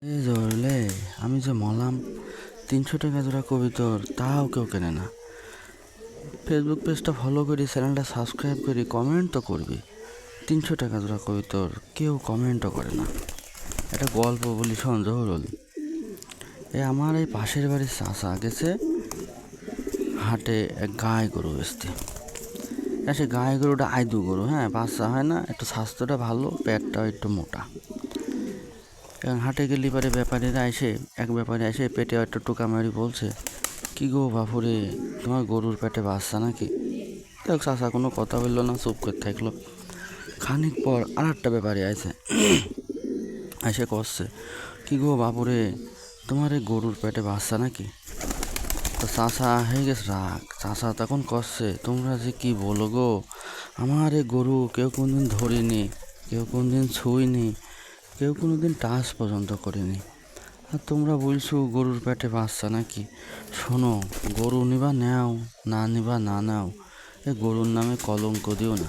এই ধরলে আমি যে মলাম 300 টাকা জোড়া কবিতর, তাও কেউ কেনে না। ফেসবুক পেজটা ফলো করি, চ্যানেলটা সাবস্ক্রাইব করি, কমেন্ট তো করবি। 300 টাকা জোড়া কবিতর কেউ কমেন্টও করে না। একটা গল্প বলি শোন জহুরুল। আমার এই পাশের বাড়ির চাষা গেছে হাটে এক গায়ে গরু বেচতে। সে গায়ে গরুটা আইদু গরু, হ্যাঁ, বাচ্চা হয় না, একটু স্বাস্থ্যটা ভালো, পেটটাও একটু মোটা। এবং হাটে গেলি পারে এক ব্যাপারী এসে পেটে একটা টোকা মারি বলছে, কি গো বাপুরে, তোমার গরুর পেটে বাচ্চা নাকি? দেখ চাষা কোনো কথা বললো না, চুপ করে থাকলো। খানিক পর আর একটা ব্যাপারী এসে করছে, কি গো বাপুরে, তোমার এই গরুর পেটে বাচ্চা নাকি? তো চাষা হয়ে গেছে রাগ। চাষা তখন করছে, তোমরা যে কি বলো গো, আমার এই গরু কেউ কোনদিন ধরিনি, কেউ কোনদিন ছুঁইনি, কেউ কোনোদিন টাচ পর্যন্ত করিনি, আর তোমরা বলছো গরুর পেটে বাচ্চা নাকি? শোনো, গরু নিবা নাও, না নিবা না নাও, এ গরুর নামে কলঙ্ক দিও না।